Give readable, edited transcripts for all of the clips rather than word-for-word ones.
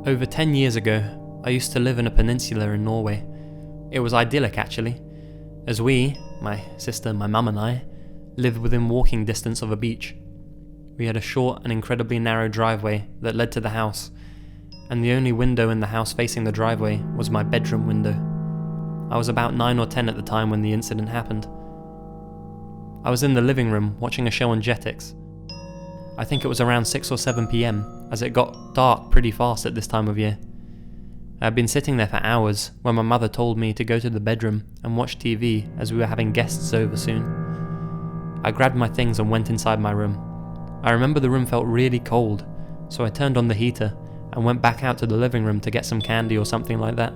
Over 10 years ago, I used to live in a peninsula in Norway. It was idyllic actually, as we, my sister, my mum and I, lived within walking distance of a beach. We had a short and incredibly narrow driveway that led to the house, and the only window in the house facing the driveway was my bedroom window. I was about 9 or 10 at the time when the incident happened. I was in the living room watching a show on Jetix. I think it was around 6 or 7 PM, as it got dark pretty fast at this time of year. I had been sitting there for hours when my mother told me to go to the bedroom and watch TV as we were having guests over soon. I grabbed my things and went inside my room. I remember the room felt really cold, so I turned on the heater and went back out to the living room to get some candy or something like that.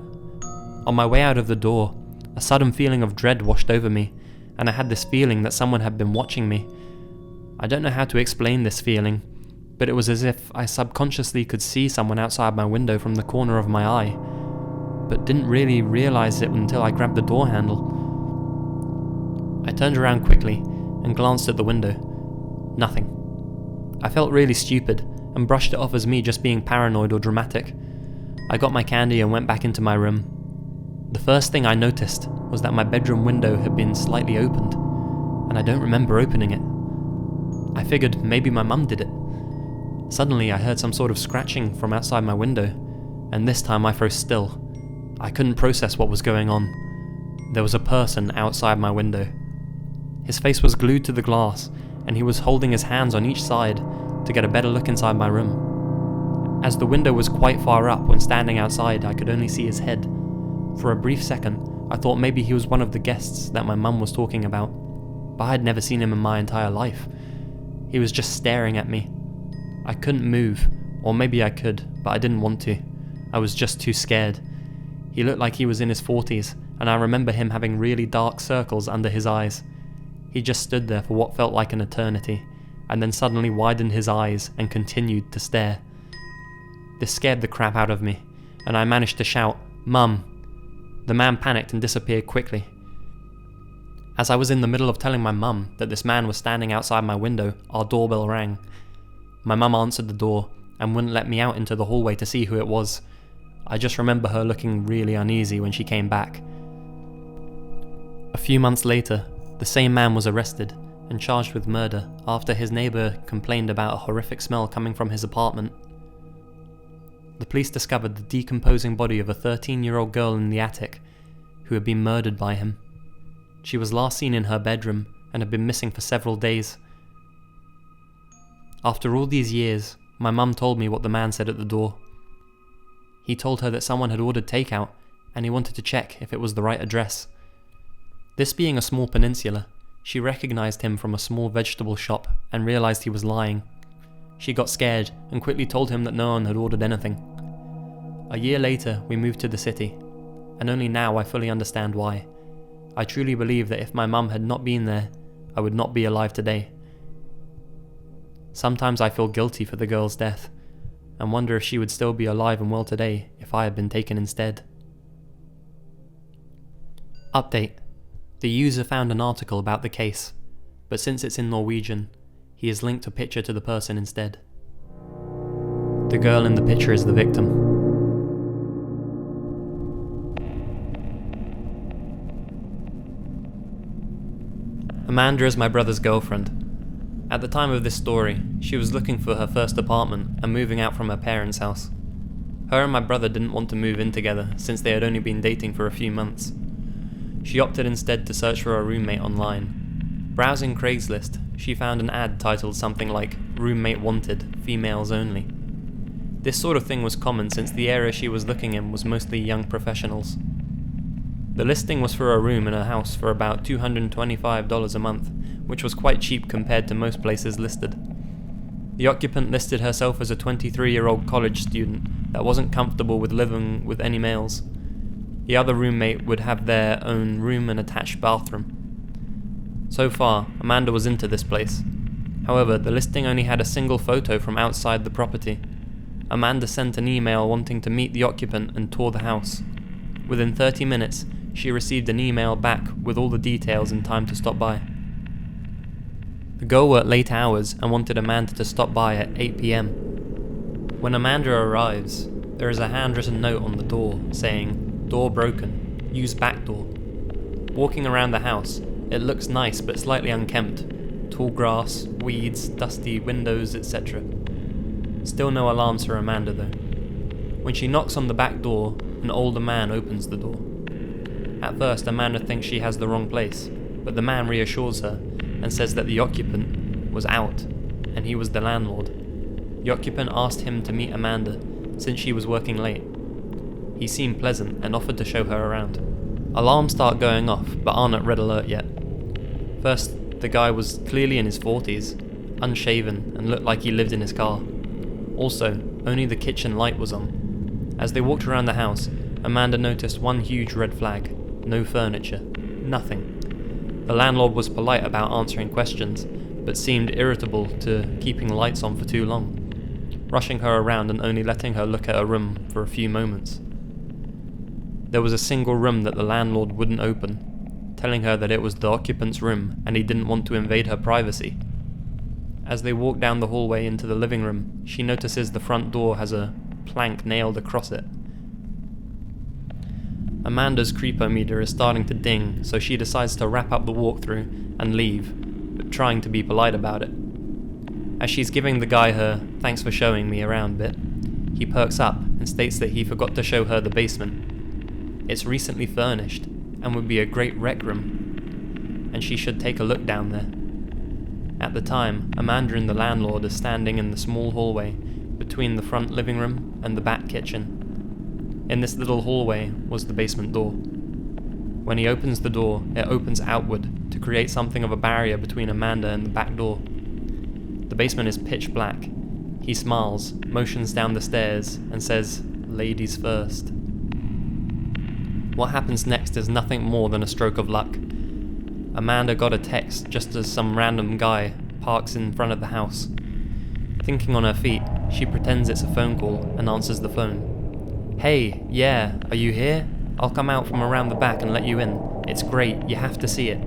On my way out of the door, a sudden feeling of dread washed over me, and I had this feeling that someone had been watching me. I don't know how to explain this feeling, but it was as if I subconsciously could see someone outside my window from the corner of my eye, but didn't really realize it until I grabbed the door handle. I turned around quickly and glanced at the window. Nothing. I felt really stupid and brushed it off as me just being paranoid or dramatic. I got my candy and went back into my room. The first thing I noticed was that my bedroom window had been slightly opened, and I don't remember opening it. I figured maybe my mum did it. Suddenly I heard some sort of scratching from outside my window, and this time I froze still. I couldn't process what was going on. There was a person outside my window. His face was glued to the glass, and he was holding his hands on each side to get a better look inside my room. As the window was quite far up when standing outside, I could only see his head. For a brief second, I thought maybe he was one of the guests that my mum was talking about, but I had never seen him in my entire life. He was just staring at me. I couldn't move, or maybe I could, but I didn't want to. I was just too scared. He looked like he was in his 40s, and I remember him having really dark circles under his eyes. He just stood there for what felt like an eternity, and then suddenly widened his eyes and continued to stare. This scared the crap out of me, and I managed to shout, "Mum!" The man panicked and disappeared quickly. As I was in the middle of telling my mum that this man was standing outside my window, our doorbell rang. My mum answered the door and wouldn't let me out into the hallway to see who it was. I just remember her looking really uneasy when she came back. A few months later, the same man was arrested and charged with murder after his neighbour complained about a horrific smell coming from his apartment. The police discovered the decomposing body of a 13-year-old girl in the attic who had been murdered by him. She was last seen in her bedroom and had been missing for several days. After all these years, my mum told me what the man said at the door. He told her that someone had ordered takeout and he wanted to check if it was the right address. This being a small peninsula, she recognised him from a small vegetable shop and realised he was lying. She got scared and quickly told him that no one had ordered anything. A year later, we moved to the city, and only now I fully understand why. I truly believe that if my mum had not been there, I would not be alive today. Sometimes I feel guilty for the girl's death, and wonder if she would still be alive and well today if I had been taken instead. Update. The user found an article about the case, but since it's in Norwegian, he has linked a picture to the person instead. The girl in the picture is the victim. Amanda is my brother's girlfriend. At the time of this story, she was looking for her first apartment and moving out from her parents' house. Her and my brother didn't want to move in together since they had only been dating for a few months. She opted instead to search for a roommate online. Browsing Craigslist, she found an ad titled something like "Roommate Wanted, Females Only." This sort of thing was common since the area she was looking in was mostly young professionals. The listing was for a room in a house for about $225 a month, which was quite cheap compared to most places listed. The occupant listed herself as a 23-year-old college student that wasn't comfortable with living with any males. The other roommate would have their own room and attached bathroom. So far, Amanda was into this place. However, the listing only had a single photo from outside the property. Amanda sent an email wanting to meet the occupant and tour the house. Within 30 minutes, she received an email back with all the details and time to stop by. The girl worked late hours and wanted Amanda to stop by at 8 PM. When Amanda arrives, There is a handwritten note on the door saying, "Door broken, use back door." Walking around the house, it looks nice but slightly unkempt. Tall grass, weeds, dusty windows, etc. Still no alarms for Amanda though. When she knocks on the back door, an older man opens the door. At first, Amanda thinks she has the wrong place, but the man reassures her and says that the occupant was out, and he was the landlord. The occupant asked him to meet Amanda, since she was working late. He seemed pleasant and offered to show her around. Alarms start going off, but aren't at red alert yet. First, the guy was clearly in his 40s, unshaven, and looked like he lived in his car. Also, only the kitchen light was on. As they walked around the house, Amanda noticed one huge red flag. No furniture. Nothing. The landlord was polite about answering questions, but seemed irritable to keeping lights on for too long, rushing her around and only letting her look at a room for a few moments. There was a single room that the landlord wouldn't open, telling her that it was the occupant's room and he didn't want to invade her privacy. As they walk down the hallway into the living room, she notices the front door has a plank nailed across it. Amanda's creepometer is starting to ding, so she decides to wrap up the walkthrough and leave, but trying to be polite about it. As she's giving the guy her "thanks for showing me around" bit, he perks up and states that he forgot to show her the basement. It's recently furnished and would be a great rec room, and she should take a look down there. At the time, Amanda and the landlord are standing in the small hallway between the front living room and the back kitchen. In this little hallway was the basement door. When he opens the door, it opens outward to create something of a barrier between Amanda and the back door. The basement is pitch black. He smiles, motions down the stairs, and says, "Ladies first." What happens next is nothing more than a stroke of luck. Amanda got a text just as some random guy parks in front of the house. Thinking on her feet, she pretends it's a phone call and answers the phone. "Hey, yeah, are you here? I'll come out from around the back and let you in. It's great, you have to see it."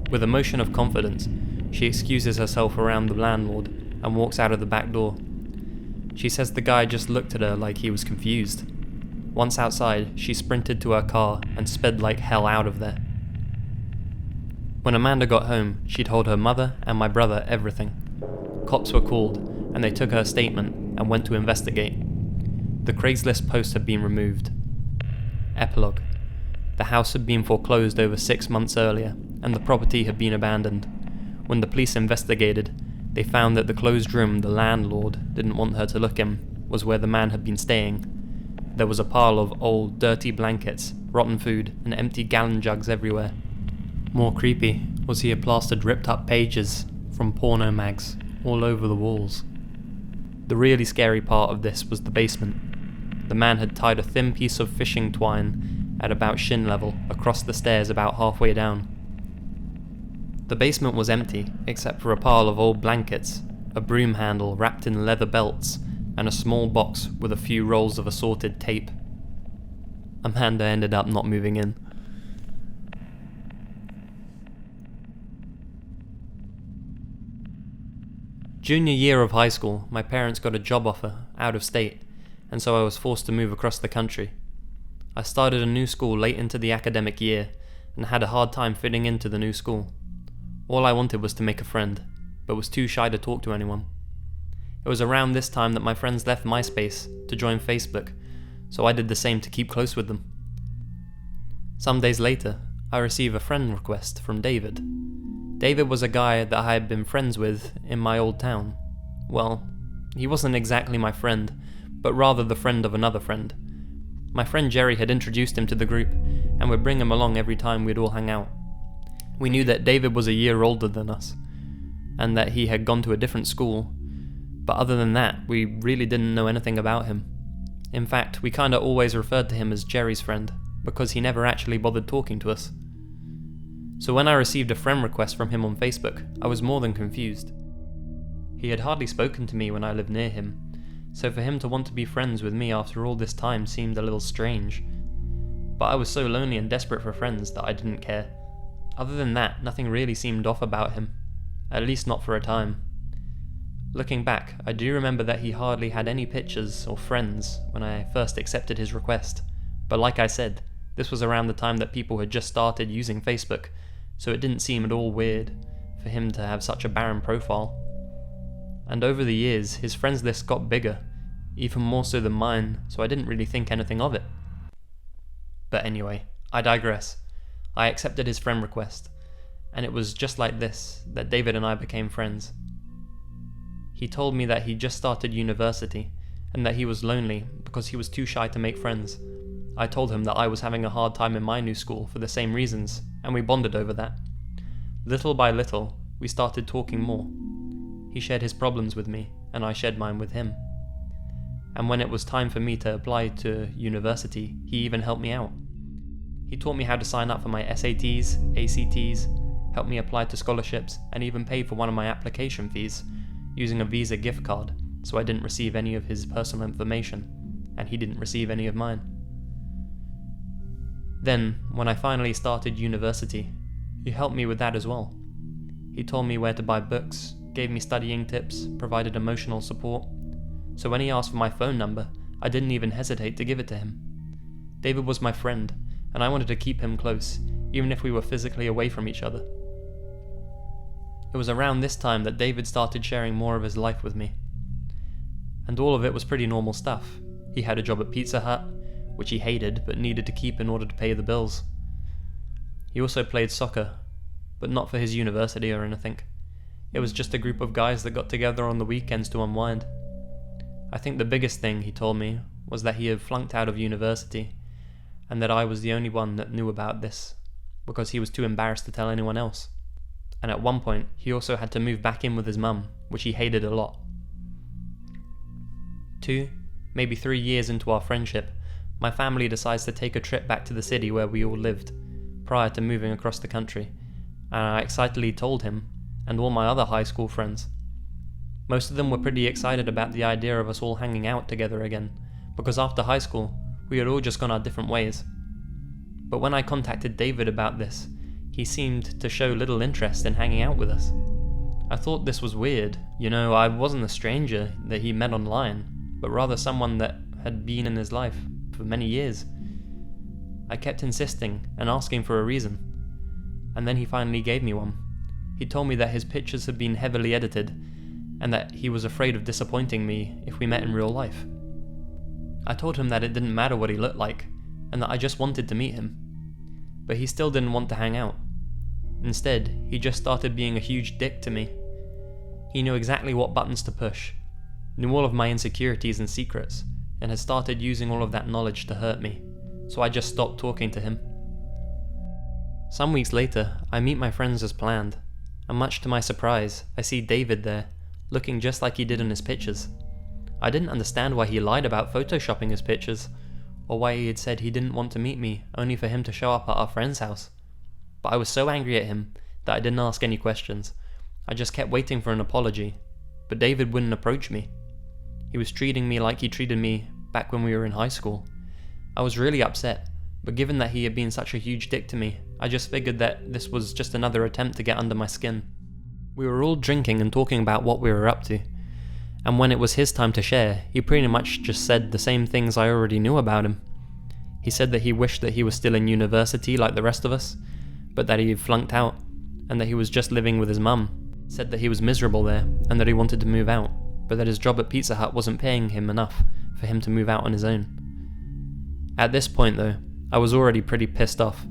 With a motion of confidence, she excuses herself around the landlord and walks out of the back door. She says the guy just looked at her like he was confused. Once outside, she sprinted to her car and sped like hell out of there. When Amanda got home, she told her mother and my brother everything. Cops were called, and they took her statement and went to investigate. The Craigslist post had been removed. Epilogue. The house had been foreclosed over 6 months earlier, and the property had been abandoned. When the police investigated, they found that the closed room the landlord didn't want her to look in was where the man had been staying. There was a pile of old, dirty blankets, rotten food, and empty gallon jugs everywhere. More creepy was he had plastered ripped-up pages from porno mags all over the walls. The really scary part of this was the basement. The man had tied a thin piece of fishing twine at about shin level across the stairs about halfway down. The basement was empty, except for a pile of old blankets, a broom handle wrapped in leather belts, and a small box with a few rolls of assorted tape. Amanda ended up not moving in. Junior year of high school, my parents got a job offer out of state, and so I was forced to move across the country. I started a new school late into the academic year, and had a hard time fitting into the new school. All I wanted was to make a friend, but was too shy to talk to anyone. It was around this time that my friends left MySpace to join Facebook, so I did the same to keep close with them. Some days later, I received a friend request from David. David was a guy that I had been friends with in my old town. Well, he wasn't exactly my friend, but rather the friend of another friend. My friend Jerry had introduced him to the group, and would bring him along every time we'd all hang out. We knew that David was a year older than us, and that he had gone to a different school, but other than that, we really didn't know anything about him. In fact, we kinda always referred to him as Jerry's friend, because he never actually bothered talking to us. So when I received a friend request from him on Facebook, I was more than confused. He had hardly spoken to me when I lived near him, so for him to want to be friends with me after all this time seemed a little strange. But I was so lonely and desperate for friends that I didn't care. Other than that, nothing really seemed off about him, at least not for a time. Looking back, I do remember that he hardly had any pictures or friends when I first accepted his request, but like I said, this was around the time that people had just started using Facebook, so it didn't seem at all weird for him to have such a barren profile. And over the years, his friends list got bigger, even more so than mine, so I didn't really think anything of it. But anyway, I digress. I accepted his friend request, and it was just like this that David and I became friends. He told me that he just started university, and that he was lonely because he was too shy to make friends. I told him that I was having a hard time in my new school for the same reasons, and we bonded over that. Little by little, we started talking more. He shared his problems with me, and I shared mine with him. And when it was time for me to apply to university, he even helped me out. He taught me how to sign up for my SATs, ACTs, helped me apply to scholarships, and even paid for one of my application fees using a Visa gift card, so I didn't receive any of his personal information, and he didn't receive any of mine. Then, when I finally started university, he helped me with that as well. He told me where to buy books, gave me studying tips, provided emotional support. So when he asked for my phone number, I didn't even hesitate to give it to him. David was my friend, and I wanted to keep him close, even if we were physically away from each other. It was around this time that David started sharing more of his life with me. And all of it was pretty normal stuff. He had a job at Pizza Hut, which he hated but needed to keep in order to pay the bills. He also played soccer, but not for his university or anything. It was just a group of guys that got together on the weekends to unwind. I think the biggest thing he told me was that he had flunked out of university, and that I was the only one that knew about this, because he was too embarrassed to tell anyone else. And at one point, he also had to move back in with his mum, which he hated a lot. 2, maybe 3 years into our friendship, my family decides to take a trip back to the city where we all lived, prior to moving across the country, and I excitedly told him, and all my other high school friends. Most of them were pretty excited about the idea of us all hanging out together again, because after high school, we had all just gone our different ways. But when I contacted David about this, he seemed to show little interest in hanging out with us. I thought this was weird. I wasn't a stranger that he met online, but rather someone that had been in his life for many years. I kept insisting and asking for a reason, and then he finally gave me one. He told me that his pictures had been heavily edited, and that he was afraid of disappointing me if we met in real life. I told him that it didn't matter what he looked like, and that I just wanted to meet him. But he still didn't want to hang out. Instead, he just started being a huge dick to me. He knew exactly what buttons to push, knew all of my insecurities and secrets, and had started using all of that knowledge to hurt me, so I just stopped talking to him. Some weeks later, I meet my friends as planned, and much to my surprise, I see David there, looking just like he did in his pictures. I didn't understand why he lied about photoshopping his pictures, or why he had said he didn't want to meet me only for him to show up at our friend's house. But I was so angry at him that I didn't ask any questions. I just kept waiting for an apology, but David wouldn't approach me. He was treating me like he treated me back when we were in high school. I was really upset, but given that he had been such a huge dick to me, I just figured that this was just another attempt to get under my skin. We were all drinking and talking about what we were up to, and when it was his time to share, he pretty much just said the same things I already knew about him. He said that he wished that he was still in university like the rest of us, but that he had flunked out, and that he was just living with his mum. Said that he was miserable there, and that he wanted to move out, but that his job at Pizza Hut wasn't paying him enough for him to move out on his own. At this point though, I was already pretty pissed off,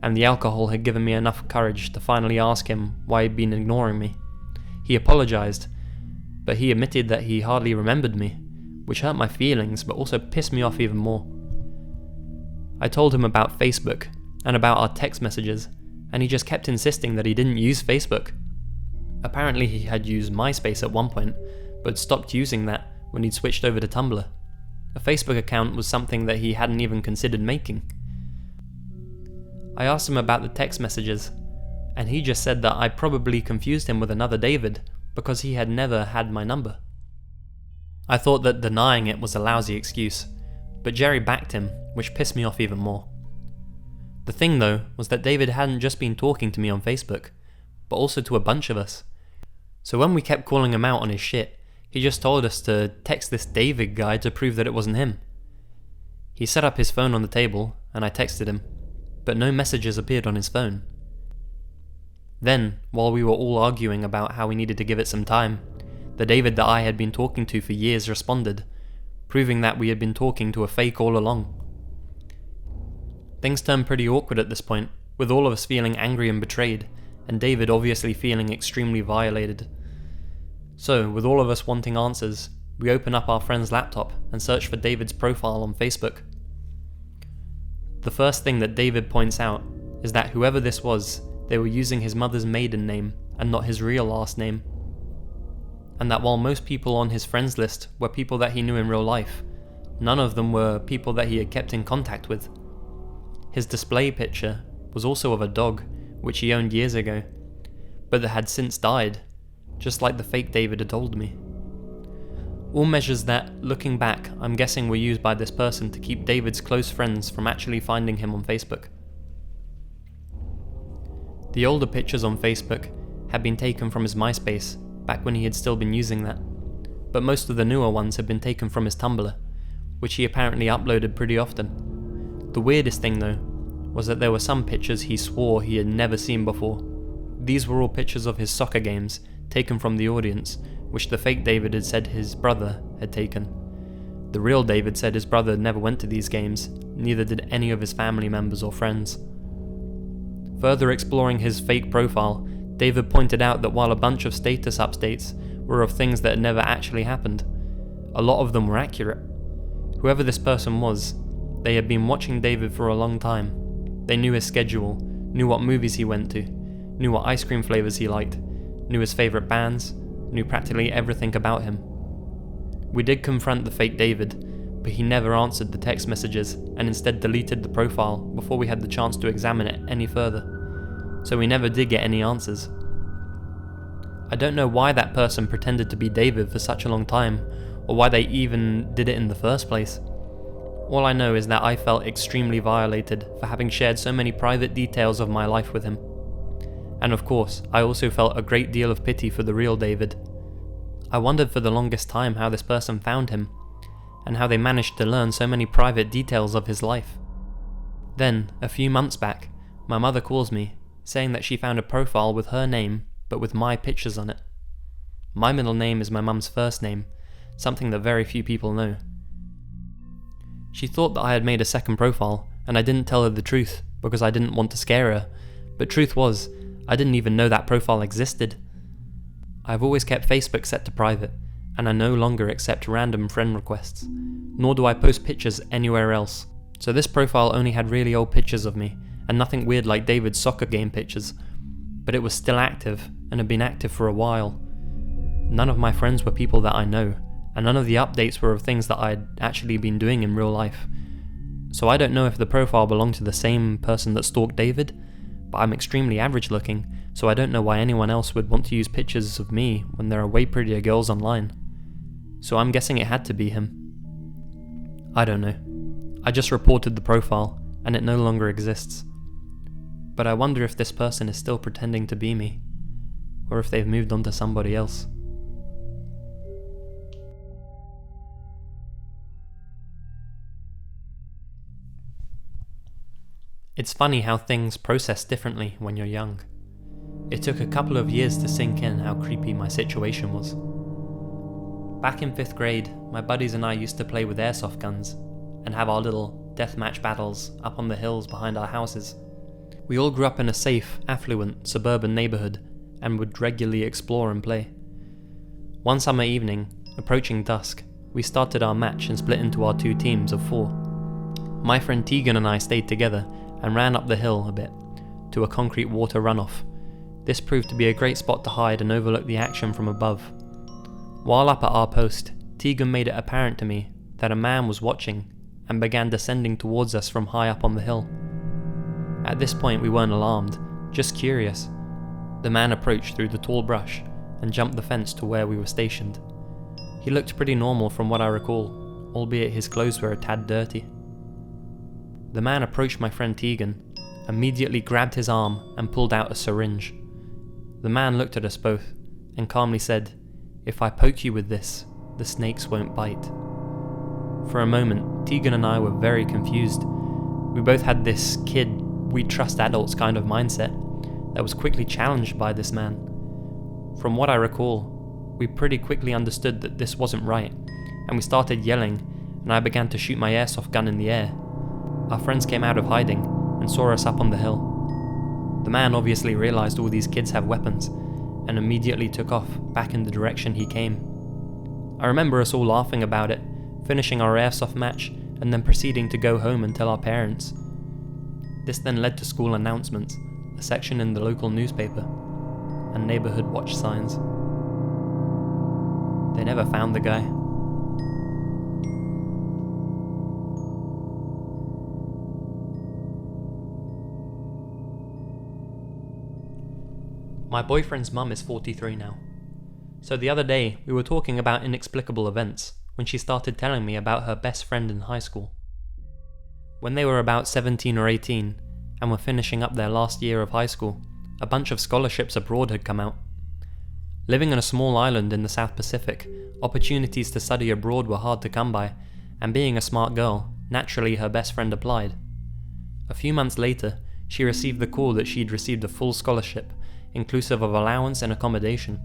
and the alcohol had given me enough courage to finally ask him why he'd been ignoring me. He apologised, but he admitted that he hardly remembered me, which hurt my feelings but also pissed me off even more. I told him about Facebook, and about our text messages, and he just kept insisting that he didn't use Facebook. Apparently he had used MySpace at one point, but stopped using that when he'd switched over to Tumblr. A Facebook account was something that he hadn't even considered making. I asked him about the text messages, and he just said that I probably confused him with another David because he had never had my number. I thought that denying it was a lousy excuse, but Jerry backed him, which pissed me off even more. The thing though was that David hadn't just been talking to me on Facebook, but also to a bunch of us. So when we kept calling him out on his shit, He just told us to text this David guy to prove that it wasn't him. He set up his phone on the table, and I texted him, but no messages appeared on his phone. Then, while we were all arguing about how we needed to give it some time, the David that I had been talking to for years responded, proving that we had been talking to a fake all along. Things turned pretty awkward at this point, with all of us feeling angry and betrayed, and David obviously feeling extremely violated. So, with all of us wanting answers, we open up our friend's laptop and search for David's profile on Facebook. The first thing that David points out is that whoever this was, they were using his mother's maiden name and not his real last name. And that while most people on his friends list were people that he knew in real life, none of them were people that he had kept in contact with. His display picture was also of a dog, which he owned years ago, but that had since died, just like the fake David had told me. All measures that, looking back, I'm guessing were used by this person to keep David's close friends from actually finding him on Facebook. The older pictures on Facebook had been taken from his MySpace, back when he had still been using that, but most of the newer ones had been taken from his Tumblr, which he apparently uploaded pretty often. The weirdest thing though, was that there were some pictures he swore he had never seen before. These were all pictures of his soccer games, taken from the audience, which the fake David had said his brother had taken. The real David said his brother never went to these games, neither did any of his family members or friends. Further exploring his fake profile, David pointed out that while a bunch of status updates were of things that had never actually happened, a lot of them were accurate. Whoever this person was, they had been watching David for a long time. They knew his schedule, knew what movies he went to, knew what ice cream flavors he liked, knew his favorite bands, knew practically everything about him. We did confront the fake David, but he never answered the text messages and instead deleted the profile before we had the chance to examine it any further. So we never did get any answers. I don't know why that person pretended to be David for such a long time, or why they even did it in the first place. All I know is that I felt extremely violated for having shared so many private details of my life with him. And of course, I also felt a great deal of pity for the real David. I wondered for the longest time how this person found him, and how they managed to learn so many private details of his life. Then, a few months back, my mother calls me, saying that she found a profile with her name, but with my pictures on it. My middle name is my mum's first name, something that very few people know. She thought that I had made a second profile, and I didn't tell her the truth, because I didn't want to scare her, but truth was, I didn't even know that profile existed. I've always kept Facebook set to private, and I no longer accept random friend requests, nor do I post pictures anywhere else, so this profile only had really old pictures of me, and nothing weird like David's soccer game pictures, but it was still active, and had been active for a while. None of my friends were people that I know, and none of the updates were of things that I'd actually been doing in real life. So I don't know if the profile belonged to the same person that stalked David, but I'm extremely average looking, so I don't know why anyone else would want to use pictures of me when there are way prettier girls online. So I'm guessing it had to be him. I don't know. I just reported the profile, and it no longer exists. But I wonder if this person is still pretending to be me, or if they've moved on to somebody else. It's funny how things process differently when you're young. It took a couple of years to sink in how creepy my situation was. Back in 5th grade, my buddies and I used to play with airsoft guns, and have our little deathmatch battles up on the hills behind our houses. We all grew up in a safe, affluent, suburban neighbourhood, and would regularly explore and play. One summer evening, approaching dusk, we started our match and split into our 2 teams of 4. My friend Tegan and I stayed together and ran up the hill a bit, to a concrete water runoff. This proved to be a great spot to hide and overlook the action from above. While up at our post, Tegan made it apparent to me that a man was watching and began descending towards us from high up on the hill. At this point we weren't alarmed, just curious. The man approached through the tall brush and jumped the fence to where we were stationed. He looked pretty normal from what I recall, albeit his clothes were a tad dirty. The man approached my friend Tegan, immediately grabbed his arm and pulled out a syringe. The man looked at us both and calmly said, If I poke you with this, the snakes won't bite. For a moment, Tegan and I were very confused. We both had this kid, we trust adults kind of mindset that was quickly challenged by this man. From what I recall, we pretty quickly understood that this wasn't right, and we started yelling, and I began to shoot my airsoft gun in the air. Our friends came out of hiding and saw us up on the hill. The man obviously realized all these kids have weapons, and immediately took off back in the direction he came. I remember us all laughing about it, finishing our airsoft match, and then proceeding to go home and tell our parents. This then led to school announcements, a section in the local newspaper, and neighborhood watch signs. They never found the guy. My boyfriend's mum is 43 now. So the other day, we were talking about inexplicable events when she started telling me about her best friend in high school. When they were about 17 or 18 and were finishing up their last year of high school, a bunch of scholarships abroad had come out. Living on a small island in the South Pacific, opportunities to study abroad were hard to come by, and being a smart girl, naturally her best friend applied. A few months later, she received the call that she'd received a full scholarship, inclusive of allowance and accommodation.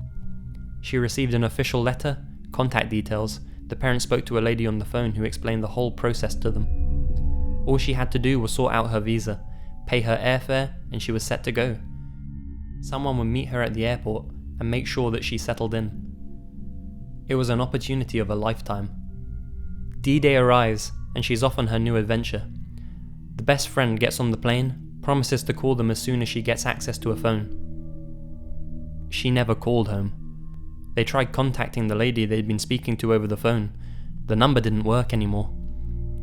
She received an official letter, contact details. The parents spoke to a lady on the phone who explained the whole process to them. All she had to do was sort out her visa, pay her airfare, and she was set to go. Someone would meet her at the airport and make sure that she settled in. It was an opportunity of a lifetime. D-Day arrives, and she's off on her new adventure. The best friend gets on the plane, promises to call them as soon as she gets access to a phone. She never called home. They tried contacting the lady they'd been speaking to over the phone. The number didn't work anymore.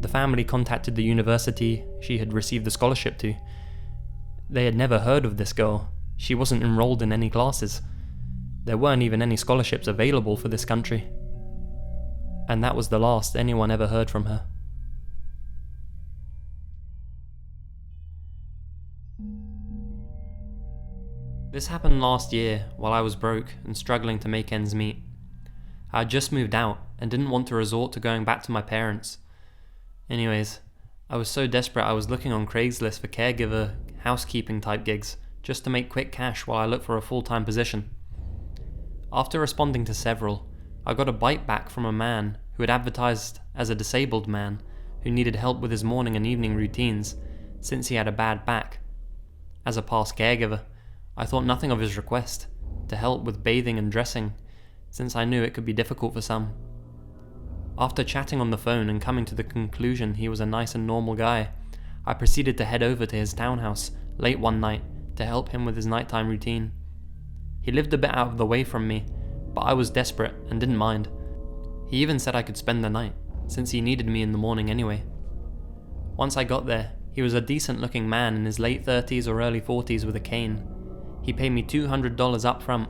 The family contacted the university she had received the scholarship to. They had never heard of this girl. She wasn't enrolled in any classes. There weren't even any scholarships available for this country. And that was the last anyone ever heard from her. This happened last year while I was broke and struggling to make ends meet. I had just moved out and didn't want to resort to going back to my parents. Anyways, I was so desperate I was looking on Craigslist for caregiver, housekeeping type gigs just to make quick cash while I looked for a full-time position. After responding to several, I got a bite back from a man who had advertised as a disabled man who needed help with his morning and evening routines since he had a bad back. As a past caregiver, I thought nothing of his request to help with bathing and dressing, since I knew it could be difficult for some. After chatting on the phone and coming to the conclusion he was a nice and normal guy, I proceeded to head over to his townhouse late one night to help him with his nighttime routine. He lived a bit out of the way from me, but I was desperate and didn't mind. He even said I could spend the night, since he needed me in the morning anyway. Once I got there, he was a decent looking man in his late 30s or early 40s with a cane. He paid me $200 up front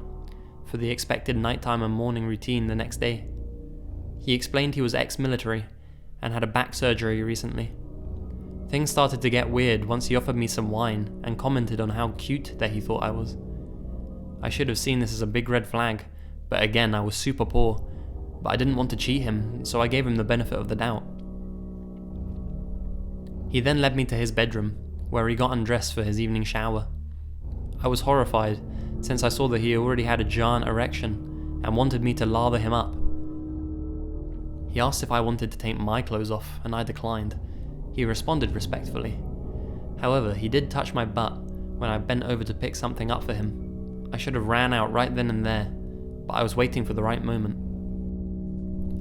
for the expected nighttime and morning routine the next day. He explained he was ex-military and had a back surgery recently. Things started to get weird once he offered me some wine and commented on how cute that he thought I was. I should have seen this as a big red flag, but again I was super poor, but I didn't want to cheat him, so I gave him the benefit of the doubt. He then led me to his bedroom, where he got undressed for his evening shower. I was horrified, since I saw that he already had a giant erection and wanted me to lather him up. He asked if I wanted to take my clothes off, and I declined. He responded respectfully. However, he did touch my butt when I bent over to pick something up for him. I should have ran out right then and there, but I was waiting for the right moment.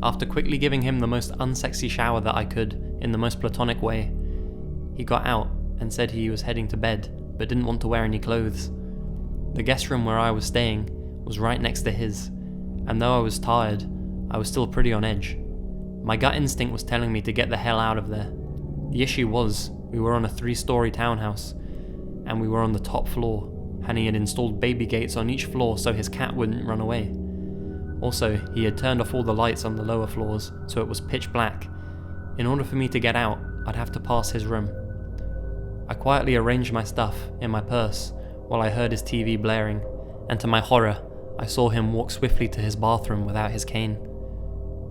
After quickly giving him the most unsexy shower that I could, in the most platonic way, he got out and said he was heading to bed, but didn't want to wear any clothes. The guest room where I was staying was right next to his, and though I was tired, I was still pretty on edge. My gut instinct was telling me to get the hell out of there. The issue was, we were on a 3-story townhouse, and we were on the top floor, and he had installed baby gates on each floor so his cat wouldn't run away. Also, he had turned off all the lights on the lower floors, so it was pitch black. In order for me to get out, I'd have to pass his room. I quietly arranged my stuff in my purse while I heard his TV blaring, and to my horror, I saw him walk swiftly to his bathroom without his cane.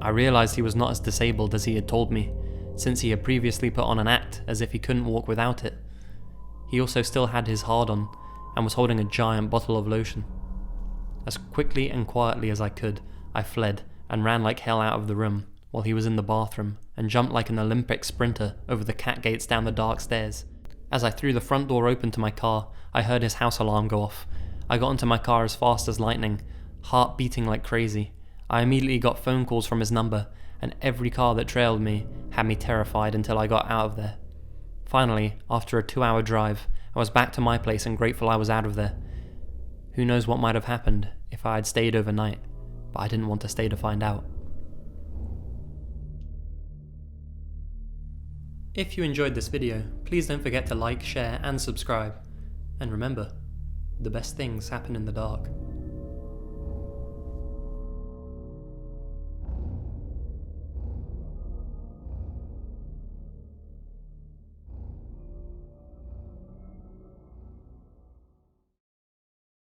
I realised he was not as disabled as he had told me, since he had previously put on an act as if he couldn't walk without it. He also still had his hard-on, and was holding a giant bottle of lotion. As quickly and quietly as I could, I fled and ran like hell out of the room while he was in the bathroom, and jumped like an Olympic sprinter over the cat gates down the dark stairs. As I threw the front door open to my car, I heard his house alarm go off. I got into my car as fast as lightning, heart beating like crazy. I immediately got phone calls from his number, and every car that trailed me had me terrified until I got out of there. Finally, after a 2-hour drive, I was back to my place and grateful I was out of there. Who knows what might have happened if I had stayed overnight, but I didn't want to stay to find out. If you enjoyed this video, please don't forget to like, share and subscribe. And remember, the best things happen in the dark.